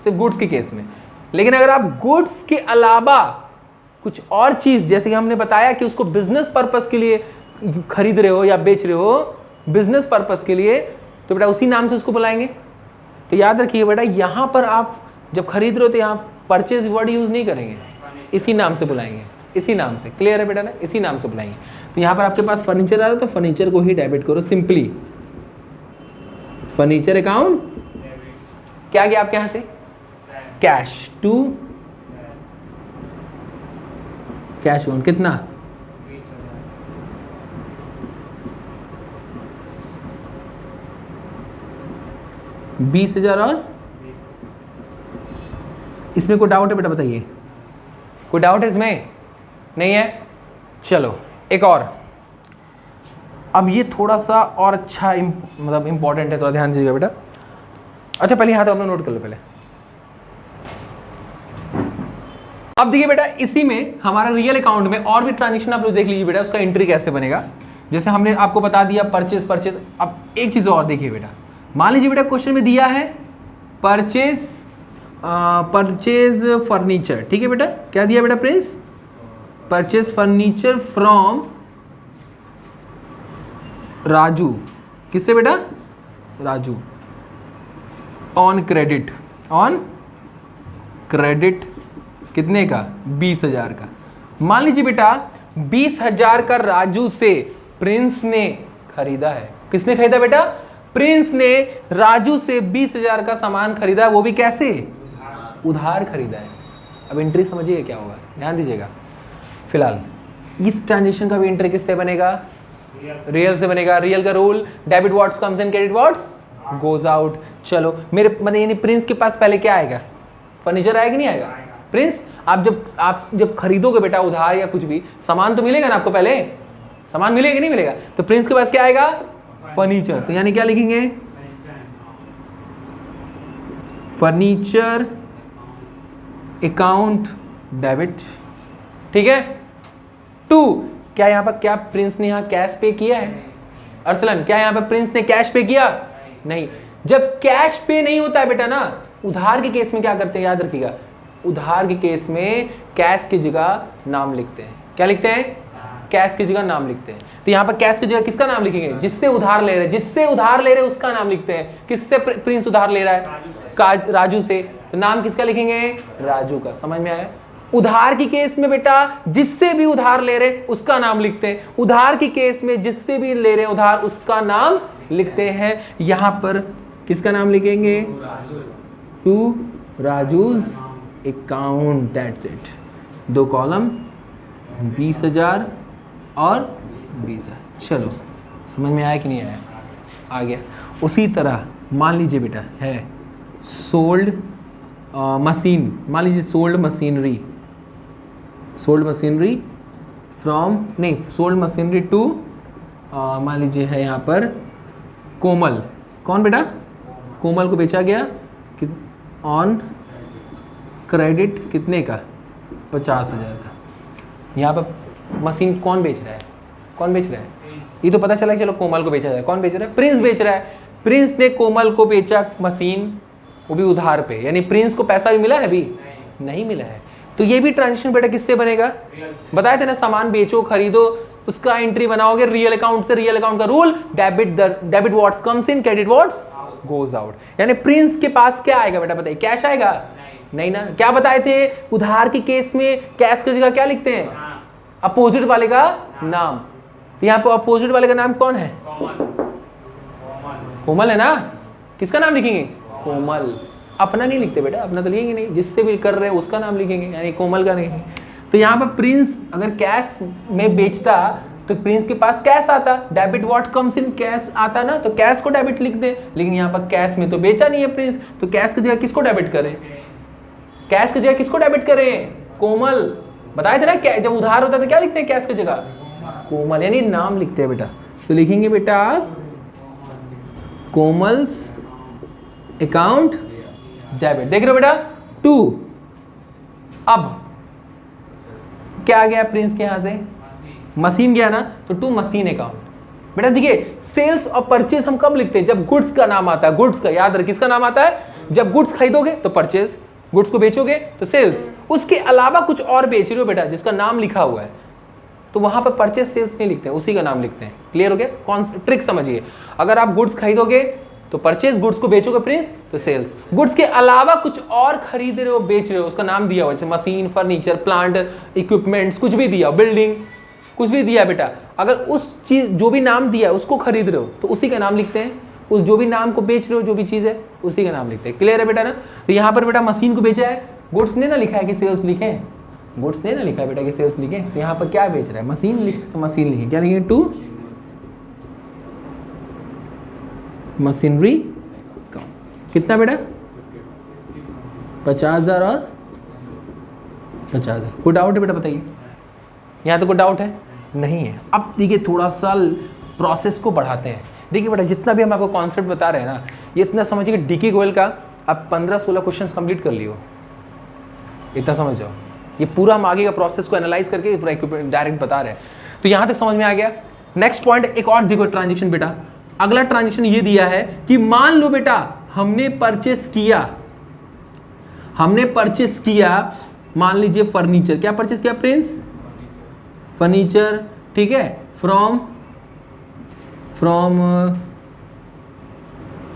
सिर्फ गुड्स के केस में। लेकिन अगर आप गुड्स के अलावा कुछ और चीज, जैसे कि हमने बताया कि उसको बिजनेस पर्पस के लिए खरीद रहे हो या बेच रहे हो, बिजनेस पर्पस के लिए, तो बेटा उसी नाम से उसको बुलाएंगे। तो याद रखिए बेटा, यहां पर आप जब खरीद रहे हो तो यहां परचेज वर्ड यूज नहीं करेंगे, इसी नाम से बुलाएंगे, इसी नाम से। क्लियर है बेटा ना? इसी नाम से बुलाएंगे। तो यहां पर आपके पास फर्नीचर आ रहा है तो फर्नीचर को ही डेबिट करो सिंपली। फर्नीचर अकाउंट क्या गया आपके यहां से? Cash to cash account. कितना? 20,000 और इसमें कोई डाउट है बेटा बताइए, कोई डाउट है इसमें? नहीं है? चलो एक और, अब ये थोड़ा सा और अच्छा मतलब इंपॉर्टेंट है, थोड़ा ध्यान दीजिएगा बेटा। अच्छा पहले यहाँ तो अपना नोट कर लो पहले। अब देखिए बेटा, इसी में हमारा रियल अकाउंट में और भी ट्रांजेक्शन आप लोग देख लीजिए बेटा, उसका एंट्री कैसे बनेगा। जैसे हमने आपको बता दिया परचेज। अब एक चीज़ और देखिए बेटा, मान लीजिए बेटा क्वेश्चन में दिया है परचेज फर्नीचर, ठीक है बेटा, क्या दिया बेटा Prince? Purchase furniture from Raju. किससे बेटा? राजू। ऑन क्रेडिट कितने का? 20,000 का। मान लीजिए बेटा 20,000 का राजू से प्रिंस ने खरीदा है। किसने खरीदा बेटा? प्रिंस ने राजू से 20,000 का सामान खरीदा, वो भी कैसे? उधार खरीदा है। अब एंट्री समझिए क्या होगा, ध्यान दीजिएगा। फिलहाल इस ट्रांजेक्शन का भी एंट्री किससे बनेगा? रियल से बनेगा। रियल का rule, debit what's comes in, credit what's goes out. चलो मेरे मतलब यानी प्रिंस के पास पहले क्या आएगा? फर्नीचर आएगा नहीं आएगा? प्रिंस आप जब खरीदोगे बेटा उधार या कुछ भी, सामान तो मिलेगा ना आपको, पहले सामान मिलेगा नहीं मिलेगा? तो प्रिंस के पास क्या आएगा? फर्नीचर। तो यानी क्या लिखेंगे? फर्नीचर अकाउंट डेबिट, ठीक है। 2, क्या यहाँ पर क्या प्रिंस ने यहाँ कैश पे किया है? अरसलन, क्या यहाँ पर प्रिंस ने कैश पे किया? नहीं। जब कैश पे नहीं होता है बेटा ना, उधार के केस में क्या करते हैं याद रखिएगा, उधार के केस में कैश की जगह नाम लिखते हैं। क्या लिखते हैं? कैश की जगह नाम लिखते हैं। तो यहाँ पर कैश की जगह किसका नाम लिखेंगे? जिससे उधार ले रहे, जिससे उधार ले रहे उसका नाम लिखते हैं। किससे प्रिंस उधार ले रहा है? राजू से। तो नाम किसका लिखेंगे? राजू का। समझ में आया? उधार की केस में बेटा जिससे भी उधार ले रहे उसका नाम लिखते हैं। उधार की केस में जिससे भी ले रहे उधार उसका नाम लिखते हैं। यहां पर किसका नाम लिखेंगे? To Raju's account, that's it. 2 column, 20,000 और 20,000। चलो समझ में आया कि नहीं आया? आ गया। उसी तरह मान लीजिए बेटा है सोल्ड मशीन, मान लीजिए सोल्ड मशीनरी फ्रॉम, नहीं सोल्ड मशीनरी टू, मान लीजिए है यहाँ पर कोमल। कौन बेटा? कोमल को बेचा गया ऑन क्रेडिट कितने का? 50,000 का। यहाँ पर मशीन कौन बेच रहा है? कौन बेच रहा है? ये तो पता चला कि चलो कोमल को बेचा जाए। कौन बेच रहा है? प्रिंस बेच रहा है। प्रिंस ने कोमल को बेचा मशीन, वो भी उधार पे, यानी प्रिंस को पैसा भी मिला है? भी नहीं मिला है। तो ये भी ट्रांजेक्शन बेटा किससे बनेगा? बताए थे ना, सामान बेचो खरीदो उसका एंट्री बनाओगे रियल अकाउंट से। रियल अकाउंट का rule, debit what's comes in, credit what's goes out. यानी प्रिंस के पास क्या आएगा बेटा बताइए? कैश आएगा? नहीं ना। क्या बताए थे? उधार की केस में कैश की जगह क्या लिखते हैं? अपोजिट वाले का नाम। तो यहाँ पर अपोजिट वाले का नाम कौन है? कोमल है ना। किसका नाम लिखेंगे? कोमल। अपना नहीं लिखते बेटा, अपना तो लिखेंगे नहीं, जिससे भी कर रहे हैं उसका नाम लिखेंगे, यानी कोमल का नहीं। तो यहाँ पर प्रिंस अगर कैश में बेचता तो प्रिंस के पास कैश आता, debit what comes in, cash आता ना, तो कैश को डेबिट लिख दे। लेकिन यहाँ पर कैश में तो बेचा नहीं है प्रिंस, तो कैश की जगह किसको डेबिट करें? कैश की जगह किसको डेबिट करें? कोमल। बताए थे ना जब उधार होता है तो क्या लिखते हैं कैश की जगह? कोमल, यानी नाम लिखते हैं बेटा। तो लिखेंगे बेटा कोमल्स अकाउंट डेबिट। देख रहे हो बेटा? 2। अब क्या आ गया प्रिंस के यहां से? मशीन गया ना, तो 2 मशीन अकाउंट। बेटा देखिए सेल्स और परचेज हम कब लिखते हैं? जब गुड्स का नाम आता है। गुड्स का याद रख, किसका नाम आता है? जब गुड्स खरीदोगे तो परचेज, गुड्स को बेचोगे तो सेल्स। उसके अलावा कुछ और बेच रहे हो बेटा जिसका नाम लिखा हुआ है, तो वहां पर परचेज सेल्स नहीं लिखते हैं, उसी का नाम लिखते हैं। क्लियर हो गया? कौन ट्रिक समझिए। अगर आप गुड्स खरीदोगे तो परचेज, गुड्स को बेचोगे प्रिंस तो सेल्स। गुड्स के अलावा कुछ और खरीद रहे हो, बेच रहे हो, उसका नाम दिया हुआ, जैसे मशीन, फर्नीचर, प्लांट, इक्विपमेंट्स, कुछ भी दिया, बिल्डिंग, कुछ भी दिया बेटा। अगर उस चीज जो भी नाम दिया उसको खरीद रहे हो तो उसी का नाम लिखते हैं। उस जो भी नाम को बेच रहे हो, जो भी चीज है उसी का नाम लिखते हैं। क्लियर है बेटा ना? तो यहाँ पर बेटा मशीन को बेचा है, गुड्स ने ना लिखा है कि सेल्स लिखे, गुड्स ने ना लिखा है बेटा कि सेल्स लिखे। तो यहाँ पर क्या बेच रहा है? मशीन लिखे, तो मशीन लिखे। क्या लिखेंगे? 2 मशीनरी। कितना बेटा? 50,000 और 50,000। कोई डाउट है बेटा बताइए? यहाँ तो कोई डाउट है? नहीं है। अब देखिए थोड़ा सा प्रोसेस को बढ़ाते हैं। देखिए बेटा जितना भी हम आपको कॉन्सेप्ट बता रहे हैं ना, ये इतना समझिए कि डीके गोयल का आप 15-16 क्वेश्चंस कंप्लीट कर लियो, इतना समझ जाओ। ये पूरा हम आगे का प्रोसेस को एनालाइज करके पूरा डायरेक्ट बता रहे हैं। तो यहाँ तक समझ में आ गया। नेक्स्ट पॉइंट एक और देखो ट्रांजेक्शन बेटा। अगला ट्रांजेक्शन ये दिया है कि मान लो बेटा हमने परचेस किया, मान लीजिए फर्नीचर। क्या परचेस किया प्रिंस? फर्नीचर, ठीक है, फ्रॉम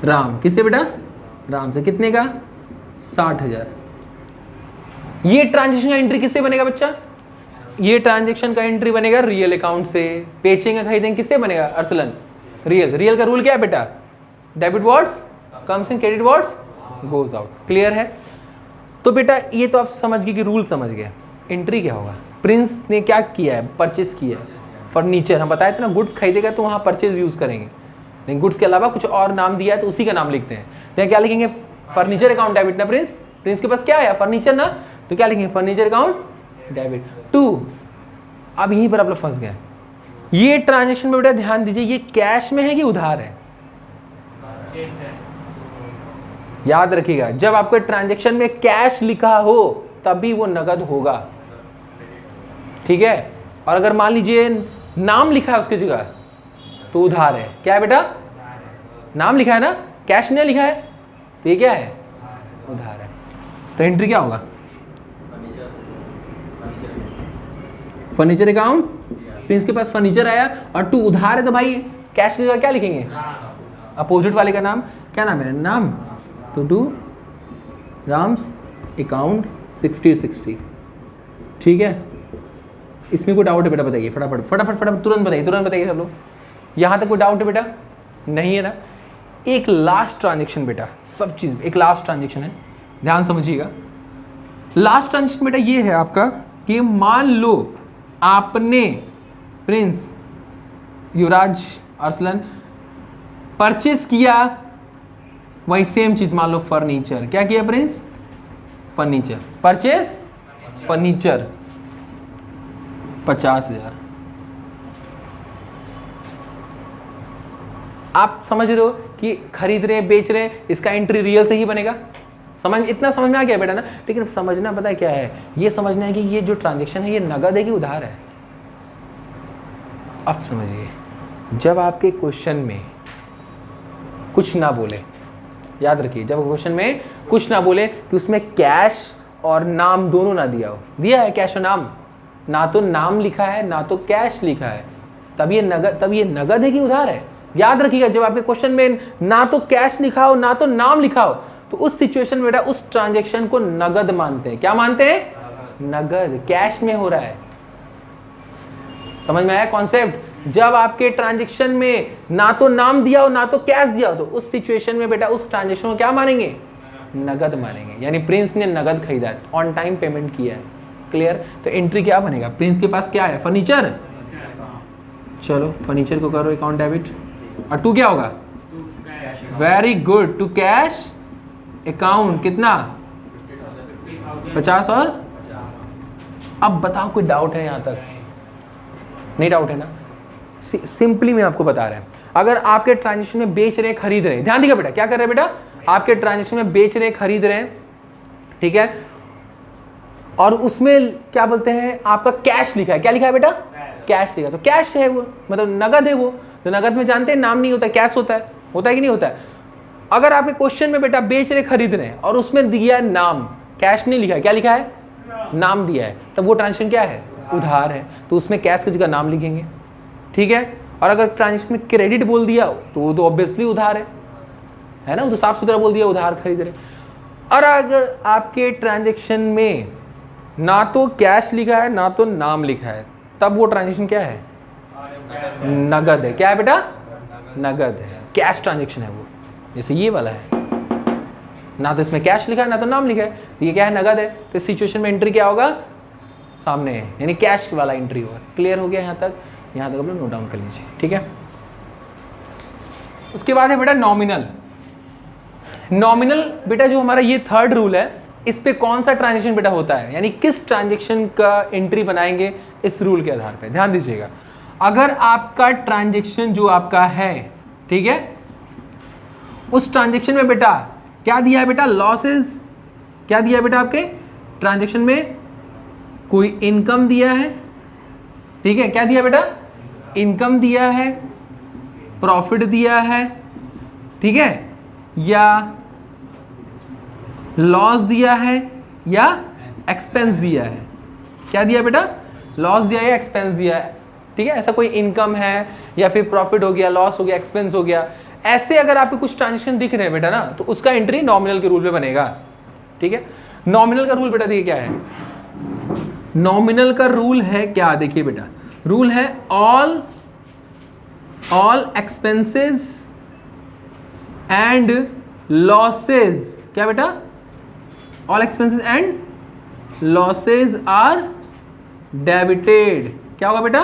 राम। किससे बेटा? राम से। कितने का? 60,000। ये ट्रांजेक्शन का एंट्री किससे बनेगा बच्चा? ये ट्रांजेक्शन का एंट्री बनेगा रियल अकाउंट से। बेचेंगे खरीदेंगे किससे बनेगा अरसलन? रियल का रूल क्या है बेटा? Debit words comes in, credit words goes out. Clear है? तो बेटा ये तो आप समझ गए कि रूल समझ गए। एंट्री क्या होगा? प्रिंस ने क्या किया है? परचेज किया है फर्नीचर। हम बताए थे ना, गुड्स खरीदेगा तो वहाँ परचेज यूज करेंगे, लेकिन गुड्स के अलावा कुछ और नाम दिया है तो उसी का नाम लिखते हैं। तो क्या लिखेंगे? फर्नीचर अकाउंट डेबिट ना प्रिंस के पास क्या है? फर्नीचर ना, तो क्या लिखेंगे? Furniture account debit to. अब यहीं पर आप लोग फंस गए। ये ट्रांजेक्शन में बेटा ध्यान दीजिए, ये कैश में है कि उधार है? याद रखिएगा, जब आपके ट्रांजेक्शन में कैश लिखा हो तभी वो नगद होगा, ठीक है। और अगर मान लीजिए नाम लिखा है उसकी जगह तो उधार है। क्या है बेटा? नाम लिखा है ना, कैश नहीं लिखा है, तो ये क्या है? उधार है। तो एंट्री क्या होगा? फर्नीचर अकाउंट, प्रिंस के पास फर्नीचर आया और टू उधार है, तो भाई कैश की जगह क्या लिखेंगे? अपोजिट वाले का नाम क्या नाम है? नाम, तो टू राम्स अकाउंट 60/60, ठीक है। इसमें कोई डाउट है बेटा? बताइए फटाफट तुरंत बताइए सब लोग। यहाँ तक कोई डाउट है बेटा? नहीं है ना। एक लास्ट ट्रांजेक्शन बेटा, सब चीज़ एक लास्ट ट्रांजेक्शन है, ध्यान समझिएगा। लास्ट ट्रांजेक्शन बेटा ये है आपका कि मान लो आपने प्रिंस, युवराज, अरसलन परचेस किया वही सेम चीज, मान लो फर्नीचर। क्या किया प्रिंस? फर्नीचर। Purchase furniture 50,000। आप समझ रहे हो कि खरीद रहे हैं, बेच रहे हैं, इसका एंट्री रियल से ही बनेगा। इतना समझ में आ गया बेटा ना। लेकिन समझना पता है क्या है? ये समझना है कि ये जो ट्रांजेक्शन है ये नगद है कि उधार है। अब समझिए, जब आपके क्वेश्चन में कुछ ना बोले, याद रखिए, जब क्वेश्चन में कुछ ना बोले तो उसमें कैश और नाम दोनों ना दिया हो। दिया है कैश और नाम, ना तो नाम लिखा है ना तो कैश लिखा है, तब ये नगद है कि उधार है। याद रखिएगा, जब आपके क्वेश्चन में ना तो कैश लिखा हो ना तो नाम लिखा हो तो उस सिचुएशन में बेटा उस ट्रांजेक्शन को नगद मानते हैं। क्या मानते हैं? नगद, कैश में हो रहा है। समझ में आया कॉन्सेप्ट? जब आपके ट्रांजेक्शन में ना तो नाम दिया हो ना तो कैश दिया हो तो उस सिचुएशन में बेटा उस ट्रांजेक्शन को क्या मानेंगे? नगद मानेंगे। यानी प्रिंस ने नगद खरीदा है, ऑन टाइम पेमेंट किया है। क्लियर? तो एंट्री क्या बनेगा? प्रिंस के पास क्या है? फर्नीचर। चलो फर्नीचर को करो अकाउंट डेबिट, और टू क्या होगा? Very good, to cash account कितना? 50 और। अब बताओ कोई डाउट है यहाँ तक? नहीं डाउट है ना। सिंपली मैं आपको बता रहा हूं, अगर आपके ट्रांजेक्शन में बेच रहे खरीद रहे, ध्यान दिया बेटा, क्या कर रहे हैं बेटा? आपके ट्रांजेक्शन में बेच रहे खरीद रहे, ठीक है, और उसमें क्या बोलते हैं आपका कैश लिखा है। क्या लिखा है बेटा? कैश लिखा। तो कैश है वो, मतलब नगद है वो। तो नगद में जानते हैं नाम नहीं होता, कैश होता है कि नहीं होता है? अगर आपके क्वेश्चन में बेटा बेच रहे खरीद रहे और उसमें दिया है नाम, कैश नहीं लिखा है, क्या लिखा है? नाम दिया है, तब वो ट्रांजेक्शन क्या है? उधार है। तो उसमें कैश की जगह नाम लिखेंगे, ठीक है। और अगर ट्रांजेक्शन में क्रेडिट बोल दिया तो वो तो ऑब्वियसली उधार है ना, वो तो साफ सुथरा बोल दिया उधार खरीद रहे। और अगर आपके ट्रांजेक्शन में ना तो कैश लिखा है ना तो नाम लिखा है, तब वो ट्रांजेक्शन क्या है? नगद है। क्या है बेटा? नगद है, कैश ट्रांजेक्शन है वो। जैसे ये वाला है, ना तो इसमें कैश लिखा है ना तो नाम लिखा है, ये क्या है? नगद है। तो इस सिचुएशन में एंट्री क्या होगा? सामने है, यानी कैश वाला एंट्री होगा। क्लियर हो गया यहाँ तक? यहाँ तक आप लोग नोट डाउन कर लीजिए, ठीक है। उसके बाद है बेटा नॉमिनल। नॉमिनल बेटा जो हमारा ये थर्ड रूल है, इस पे कौन सा ट्रांजेक्शन बेटा होता है, यानी किस ट्रांजेक्शन का एंट्री बनाएंगे इस रूल के आधार पे। ध्यान दीजिएगा, अगर आपका ट्रांजेक्शन जो आपका है, ठीक है, उस ट्रांजेक्शन में बेटा क्या दिया है बेटा, लॉसेस, क्या दिया है बेटा आपके ट्रांजेक्शन में, कोई इनकम दिया है, ठीक है, क्या दिया बेटा, इनकम दिया है, प्रॉफिट दिया है, ठीक है, या लॉस दिया है, या एक्सपेंस दिया है। क्या दिया बेटा, लॉस दिया है, एक्सपेंस दिया है, ठीक है, ऐसा कोई इनकम है या फिर प्रॉफिट हो गया, लॉस हो गया, एक्सपेंस हो गया, ऐसे अगर आपको कुछ ट्रांजेक्शन दिख रहे हैं बेटा ना, तो उसका एंट्री नॉमिनल के रूल पे बनेगा। ठीक है, नॉमिनल का रूल बेटा देखिए क्या है, नॉमिनल का रूल है क्या, देखिए बेटा रूल है ऑल एक्सपेंसेस एंड लॉसेज, क्या बेटा, all expenses and losses are debited. क्या होगा बेटा,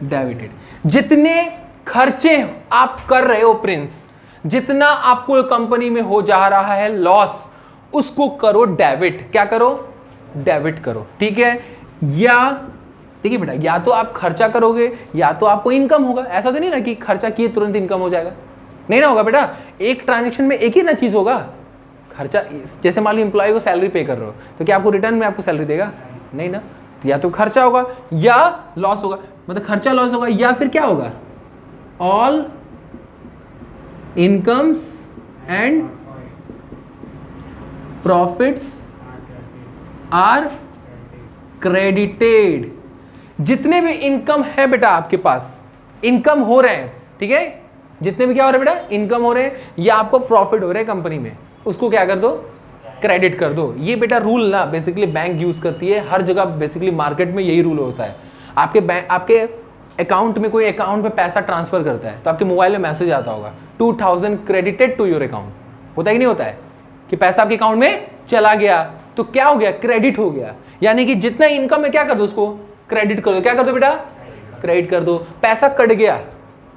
डेबिटेड। जितने खर्चे आप कर रहे हो प्रिंस, जितना आपको कंपनी में हो जा रहा है लॉस, उसको करो डेबिट। क्या करो, डेबिट करो। ठीक है, या देखिए बेटा, या तो आप खर्चा करोगे या तो आपको इनकम होगा। ऐसा तो नहीं ना कि खर्चा किए तुरंत इनकम हो जाएगा, नहीं ना होगा बेटा। एक ट्रांजेक्शन में एक ही ना चीज होगा, खर्चा, जैसे मान लो एम्प्लॉय को सैलरी पे कर रहे हो, तो क्या आपको रिटर्न में आपको सैलरी देगा, नहीं ना, तो या तो खर्चा होगा या लॉस होगा, मतलब खर्चा लॉस होगा, या फिर क्या होगा, all incomes and profits are credited. जितने भी इनकम है बेटा आपके पास, इनकम हो रहे हैं, ठीक है, जितने भी क्या हो रहे हैं बेटा, इनकम हो रहे हैं या आपको प्रॉफिट हो रहे हैं कंपनी में, उसको क्या कर दो, क्रेडिट कर दो। ये बेटा रूल ना बेसिकली बैंक यूज करती है हर जगह, बेसिकली मार्केट में यही रूल होता है। आपके अकाउंट में कोई अकाउंट में पैसा ट्रांसफर करता है तो आपके मोबाइल में मैसेज आता होगा 2000 क्रेडिटेड टू योर अकाउंट, होता है कि नहीं होता है, कि पैसा आपके अकाउंट में चला गया, तो क्या हो गया, क्रेडिट हो गया। यानी कि जितना इनकम है क्या कर दो, उसको क्रेडिट कर दो। क्या कर दो बेटा, क्रेडिट कर दो। पैसा कट गया,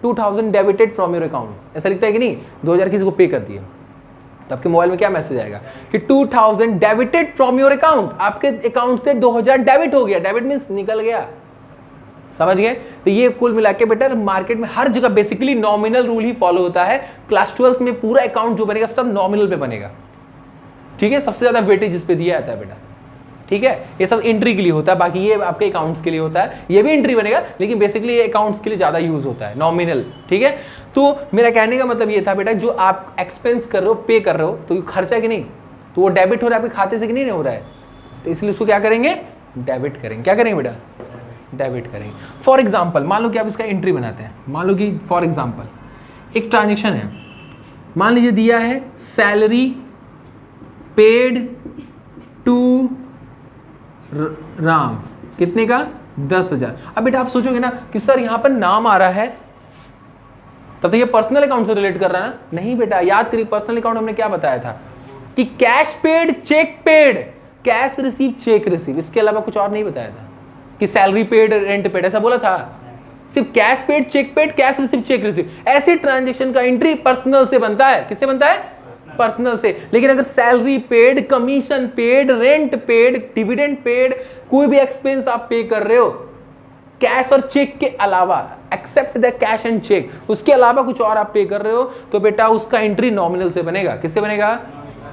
2000 डेबिटेड फ्रॉम योर अकाउंट, ऐसा लिखता है कि नहीं, 2000 किसी को पे कर दिए, तो आपके मोबाइल में क्या मैसेज आएगा कि 2000 डेबिटेड फ्रॉम योर अकाउंट, आपके अकाउंट से 2000 डेबिट हो गया। डेबिट मींस निकल गया, समझ गए। तो ये कुल मिला के बेटा मार्केट में हर जगह बेसिकली नॉमिनल रूल ही फॉलो होता है। क्लास 12 में पूरा अकाउंट जो बनेगा सब नॉमिनल पे बनेगा, ठीक है, सबसे ज्यादा वेटेज इस पे दिया जाता है बेटा, ठीक है। ये सब एंट्री के लिए होता है, बाकी ये आपके अकाउंट्स के लिए होता है, ये भी एंट्री बनेगा, लेकिन बेसिकली ये अकाउंट्स के लिए ज्यादा यूज होता है नॉमिनल, ठीक है। तो मेरा कहने का मतलब ये था बेटा, जो आप एक्सपेंस कर रहे हो, पे कर रहे हो, तो खर्चा कि नहीं, तो वो डेबिट हो रहा है आपके खाते से कि नहीं हो रहा है, तो इसलिए उसको क्या करेंगे, डेबिट करेंगे। क्या करेंगे बेटा, डेबिट करेंगे। फॉर एग्जाम्पल मान लो कि आप इसका एंट्री बनाते हैं, मान लो कि फॉर एग्जाम्पल एक ट्रांजेक्शन है, मान लीजिए दिया है सैलरी पेड टू राम, कितने का, 10,000। अब बेटा आप सोचोगे ना कि सर यहां पर नाम आ रहा है, तब तो ये पर्सनल अकाउंट से रिलेट कर रहा है ना, नहीं बेटा, याद करिए पर्सनल अकाउंट हमने क्या बताया था कि cash paid, cheque paid, cash receive, cheque receive, इसके अलावा कुछ और नहीं बताया था कि सैलरी पेड, रेंट पेड, ऐसा बोला था, सिर्फ cash paid, cheque paid, cash receive, cheque receive, ऐसे ट्रांजेक्शन का एंट्री पर्सनल से बनता है। किससे बनता है, पर्सनल से। लेकिन अगर salary paid, commission paid, rent paid, dividend paid, कोई भी एक्सपेंस आप पे कर रहे हो कैश और चेक के अलावा, except the cash and cheque, उसके अलावा कुछ और आप पे कर रहे हो, तो बेटा उसका एंट्री नॉमिनल से बनेगा। किससे बनेगा,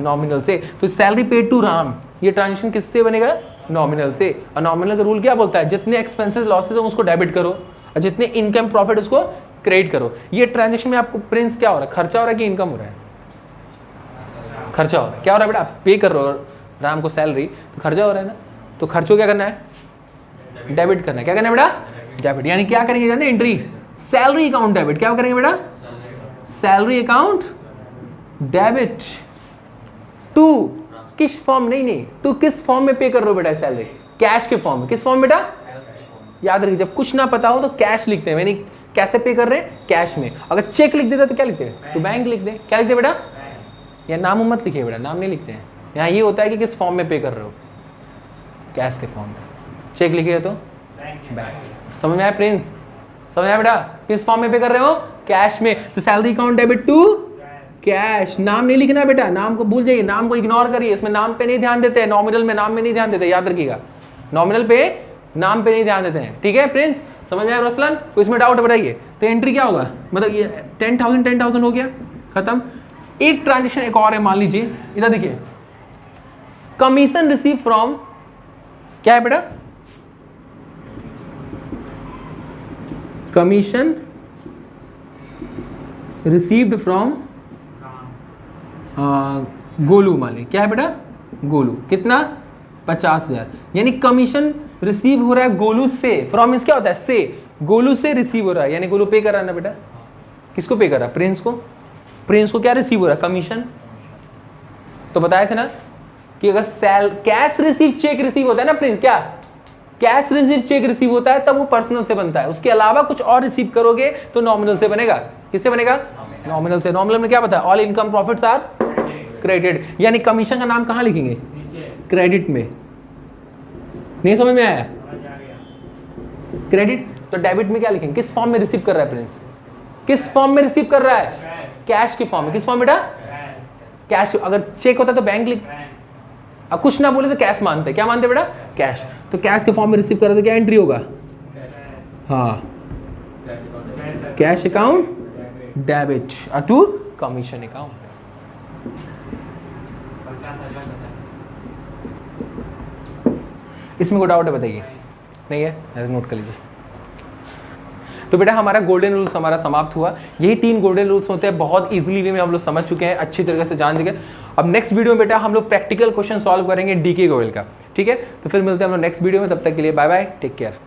नॉमिनल से। तो सैलरी पेड टू राम, ये ट्रांजेक्शन किससे बनेगा, नॉमिनल से। और नॉमिनल का रूल क्या बोलता है, जितने एक्सपेंसेस लॉसेस हो उसको डेबिट करो और जितने इनकम प्रॉफिट उसको क्रेडिट करो। ये ट्रांजेक्शन में आपको प्रिंस क्या हो रहा है, खर्चा हो रहा है कि इनकम हो रहा है, खर्चा हो रहा है। क्या हो रहा है बेटा, आप पे कर रहे हो राम को सैलरी, तो खर्चा हो रहा है ना, तो खर्चों क्या करना है, डेबिट करना है। क्या करना है बेटा, डेबिट। यानी क्या करेंगे जानते हैं, एंट्री सैलरी अकाउंट डेबिट। क्या करेंगे बेटा, सैलरी अकाउंट डेबिट टू किस फॉर्म, नहीं टू किस फॉर्म में पे कर रहे हो बेटा सैलरी, कैश के फॉर्म में। किस फॉर्म बेटा, याद रखिए जब कुछ ना पता हो तो कैश लिखते हैं, यानी कैसे पे कर रहे हैं, कैश में। अगर चेक लिख देता तो क्या लिखते हैं, टू बैंक लिख दे। क्या लिखते बेटा, या नाम मत लिखिए बेटा, नाम नहीं लिखते हैं। यहाँ ये होता है कि किस फॉर्म में पे कर रहे हो, कैश के फॉर्म में। चेक लिखिए तो बैंक। समझ में आया प्रिंस, समझ आया बेटा, किस फॉर्म में पे कर रहे हो, कैश में। तो salary account debit to cash. नाम नहीं लिखना बेटा, नाम को भूल जाइए, नाम को इग्नोर करिए, इसमें नाम पे नहीं ध्यान देते हैं, नॉमिनल में नाम में नहीं ध्यान देते, याद रखिएगा, नॉमिनल पे नाम पे नहीं ध्यान देते हैं, ठीक है प्रिंस, समझ में आया रसलन? तो इसमें डाउट बताइए, तो एंट्री क्या होगा, मतलब ये 10,000 हो गया, खत्म। एक ट्रांजेक्शन एक और है, मान लीजिए इधर देखिए, कमीशन रिसीव फ्रॉम, क्या है बेटा, कमीशन रिसीव्ड फ्रॉम गोलू, मान ली क्या है बेटा, गोलू, कितना, 50,000, यानी कमीशन रिसीव हो रहा है गोलू से, फ्रॉम मींस क्या होता है, से, गोलू से रिसीव हो रहा है, यानी गोलू पे कर रहा है ना बेटा, किसको पे कर रहा है, प्रिंस को, प्रिंस को क्या रिसीव हो रहा है, कमीशन। तो बताए थे ना कि अगर कैश रिसीव चेक रिसीव होता है ना प्रिंस, क्या कैश रिसीव चेक रिसीव होता है तब वो पर्सनल से बनता है, उसके अलावा कुछ और रिसीव करोगे तो नॉमिनल से बनेगा, किससे बनेगा, नॉमिनल से। नॉमिनल में क्या पता है, all income profits are credit, यानी कमीशन का नाम कहाँ लिखेंगे, क्रेडिट में, नहीं समझ में आया, क्रेडिट, तो डेबिट में क्या लिखेंगे, किस फॉर्म में रिसीव कर रहा है प्रिंस, किस फॉर्म में रिसीव कर रहा है, कैश की फॉर्म में, किस फॉर्म बेटा, कैश। अगर चेक होता तो बैंक लिख, अब कुछ ना बोले तो कैश मानते, क्या मानते बेटा, कैश, तो कैश के फॉर्म में रिसीव कर रहा तो क्या एंट्री होगा, हाँ, cash account debit to commission account. इसमें कोई डाउट है बताइए, नहीं है, नोट कर लीजिए। तो बेटा हमारा गोल्डन रूल्स हमारा समाप्त हुआ, यही 3 गोल्डन रूल्स होते हैं, बहुत इजीली वे में हम लोग समझ चुके हैं, अच्छी तरीके से जान चुके हैं। अब नेक्स्ट वीडियो में बेटा हम लोग प्रैक्टिकल क्वेश्चन सॉल्व करेंगे डीके गोयल का, ठीक है। तो फिर मिलते हैं हम लोग नेक्स्ट वीडियो में, तब तक के लिए बाय बाय, टेक केयर।